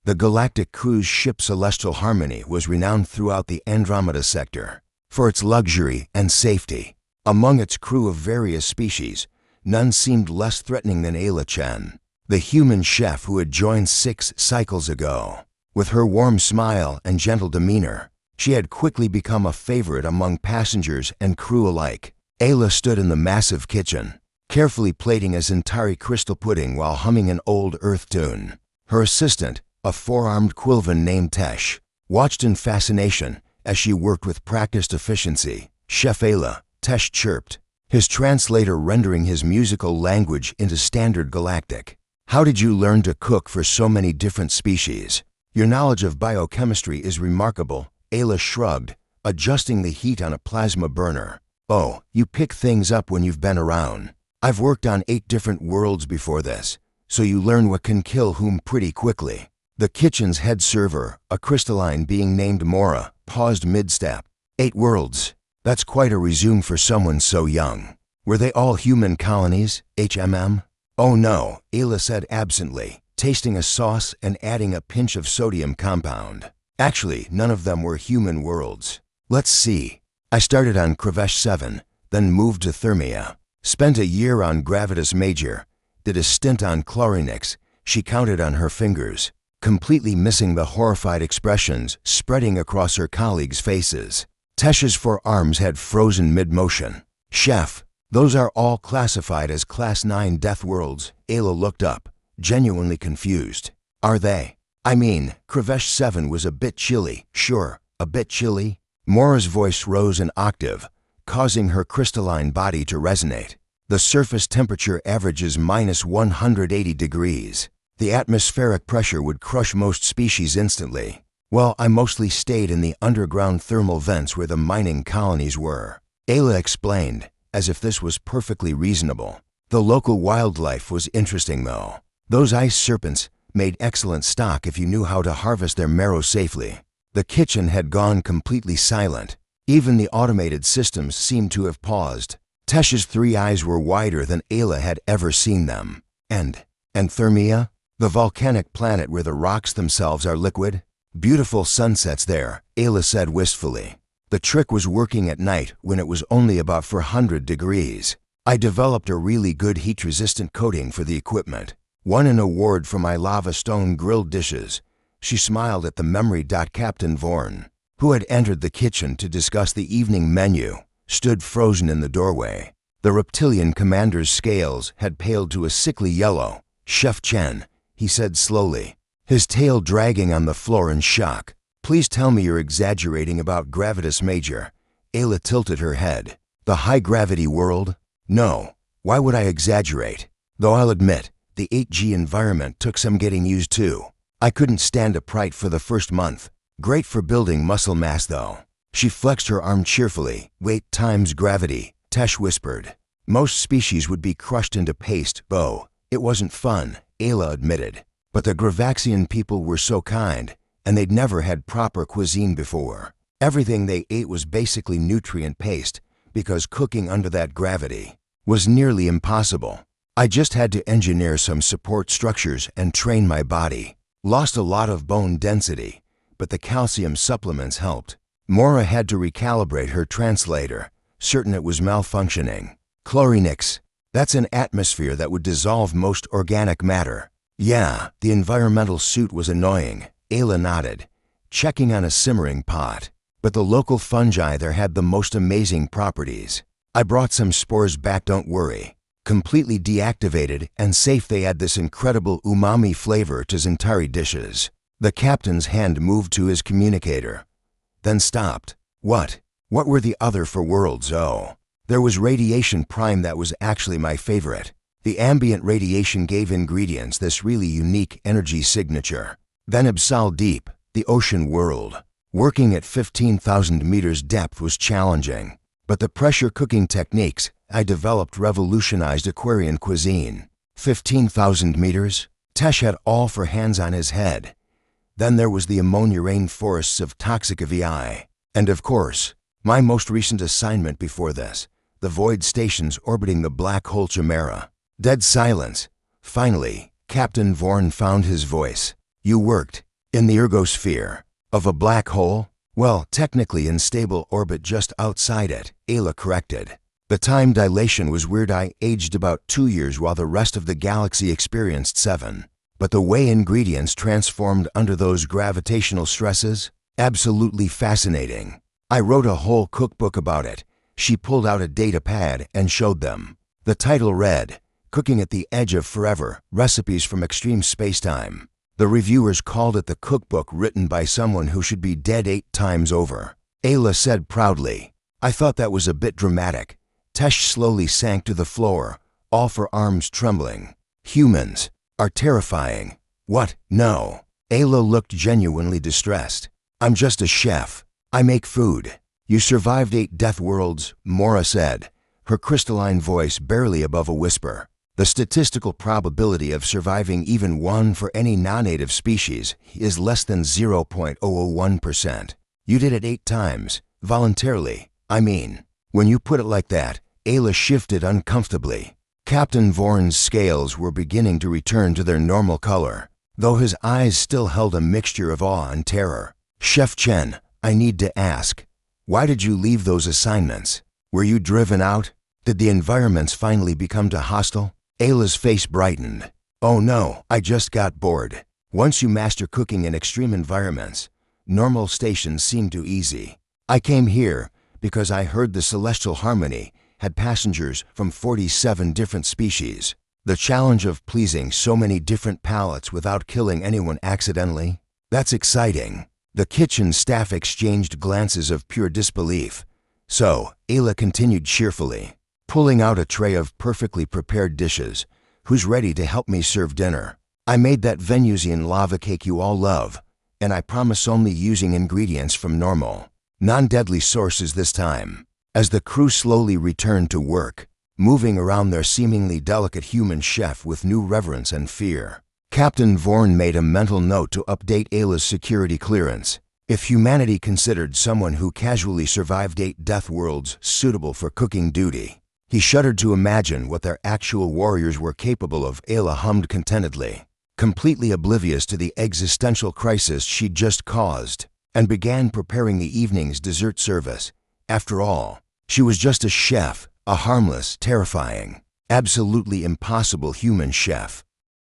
The galactic cruise ship Celestial Harmony was renowned throughout the Andromeda sector for its luxury and safety. Among its crew of various species, none seemed less threatening than Ayla Chen, the human chef who had joined 6 cycles ago. With her warm smile and gentle demeanor, she had quickly become a favorite among passengers and crew alike. Ayla stood in the massive kitchen, carefully plating a Zentari crystal pudding while humming an old Earth tune. Her assistant, a 4-armed Quilvan named Tesh, watched in fascination as she worked with practiced efficiency. "Chef Ayla," Tesh chirped, his translator rendering his musical language into standard galactic. "How did you learn to cook for so many different species? Your knowledge of biochemistry is remarkable." Ayla shrugged, adjusting the heat on a plasma burner. "Oh, you pick things up when you've been around. I've worked on 8 different worlds before this, so you learn what can kill whom pretty quickly." The kitchen's head server, a crystalline being named Mora, paused mid-step. 8 worlds. That's quite a resume for someone so young. Were they all human colonies, HMM? "Oh no," Ayla said absently, tasting a sauce and adding a pinch of sodium compound. "Actually, none of them were human worlds. Let's see. I started on Krevesh 7, then moved to Thermia. Spent a year on Gravitas Major. Did a stint on Chlorinix." She counted on her fingers, completely missing the horrified expressions spreading across her colleagues' faces. Tesh's 4 arms had frozen mid-motion. "Chef, those are all classified as Class 9 Deathworlds." Ayla looked up, genuinely confused. "Are they? I mean, Krevesh 7 was a bit chilly." "Sure, a bit chilly." Mora's voice rose an octave, causing her crystalline body to resonate. "The surface temperature averages -180 degrees. The atmospheric pressure would crush most species instantly. Well, I mostly stayed in the underground thermal vents where the mining colonies were." Ayla explained, as if this was perfectly reasonable. "The local wildlife was interesting though. Those ice serpents made excellent stock if you knew how to harvest their marrow safely." The kitchen had gone completely silent. Even the automated systems seemed to have paused. Tesh's 3 eyes were wider than Ayla had ever seen them. And Thermia? The volcanic planet where the rocks themselves are liquid? "Beautiful sunsets there," Ayla said wistfully. "The trick was working at night when it was only about 400 degrees. I developed a really good heat-resistant coating for the equipment. Won an award for my lava stone grilled dishes." She smiled at the memory. Captain Vorn, who had entered the kitchen to discuss the evening menu, stood frozen in the doorway. The reptilian commander's scales had paled to a sickly yellow. "Chef Chen," he said slowly, his tail dragging on the floor in shock. "Please tell me you're exaggerating about Gravitas Major." Ayla tilted her head. "The high-gravity world? No. Why would I exaggerate? Though I'll admit, the 8G environment took some getting used to. I couldn't stand upright for the first month. Great for building muscle mass, though." She flexed her arm cheerfully. "Weight times gravity," Tesh whispered. "Most species would be crushed into paste." "Oh, it wasn't fun," Ayla admitted. "But the Gravaxian people were so kind, and they'd never had proper cuisine before. Everything they ate was basically nutrient paste, because cooking under that gravity was nearly impossible. I just had to engineer some support structures and train my body. Lost a lot of bone density, but the calcium supplements helped." Mora had to recalibrate her translator, certain it was malfunctioning. "Chlorinix, that's an atmosphere that would dissolve most organic matter." "Yeah, the environmental suit was annoying." Ayla nodded, checking on a simmering pot. "But the local fungi there had the most amazing properties. I brought some spores back, don't worry. Completely deactivated and safe, they add this incredible umami flavor to Zentari dishes." The captain's hand moved to his communicator, then stopped. What were the other 4 worlds? "Oh, there was Radiation Prime, that was actually my favorite. The ambient radiation gave ingredients this really unique energy signature. Then Absal Deep, the ocean world. Working at 15,000 meters depth was challenging, but the pressure cooking techniques I developed revolutionized Aquarian cuisine." 15,000 meters? Tesh had all 4 hands on his head. Then there was the ammonia rainforests of Toxica VI. And of course, my most recent assignment before this, the void stations orbiting the black hole Chimera. Dead silence. Finally, Captain Vorn found his voice. "You worked In the ergosphere. Of a black hole? Well, technically in stable orbit just outside it, Ayla corrected. The time dilation was weird. I aged about 2 years while the rest of the galaxy experienced 7. But the way ingredients transformed under those gravitational stresses? Absolutely fascinating. I wrote a whole cookbook about it. She pulled out a data pad and showed them. The title read, Cooking at the Edge of Forever, Recipes from Extreme Spacetime. The reviewers called it the cookbook written by someone who should be dead 8 times over. Ayla said proudly, I thought that was a bit dramatic. Tesh slowly sank to the floor, all four arms trembling. Humans are terrifying. What? No. Ayla looked genuinely distressed. I'm just a chef. I make food. You survived 8 Deathworlds, Mora said, her crystalline voice barely above a whisper. The statistical probability of surviving even one for any non-native species is less than 0.001%. You did it 8 times, voluntarily. I mean, when you put it like that, Ayla shifted uncomfortably. Captain Vorn's scales were beginning to return to their normal color, though his eyes still held a mixture of awe and terror. Chef Chen, I need to ask, why did you leave those assignments? Were you driven out? Did the environments finally become too hostile? Ayla's face brightened. Oh no, I just got bored. Once you master cooking in extreme environments, normal stations seem too easy. I came here because I heard the Celestial Harmony had passengers from 47 different species. The challenge of pleasing so many different palates without killing anyone accidentally? That's exciting. The kitchen staff exchanged glances of pure disbelief. So, Ayla continued cheerfully, pulling out a tray of perfectly prepared dishes. Who's ready to help me serve dinner? I made that Venusian lava cake you all love, and I promise only using ingredients from normal, non-deadly sources this time. As the crew slowly returned to work, moving around their seemingly delicate human chef with new reverence and fear, Captain Vorn made a mental note to update Ayla's security clearance. If humanity considered someone who casually survived 8 Deathworlds suitable for cooking duty, he shuddered to imagine what their actual warriors were capable of. Ayla hummed contentedly, completely oblivious to the existential crisis she'd just caused, and began preparing the evening's dessert service. After all, she was just a chef, a harmless, terrifying, absolutely impossible human chef.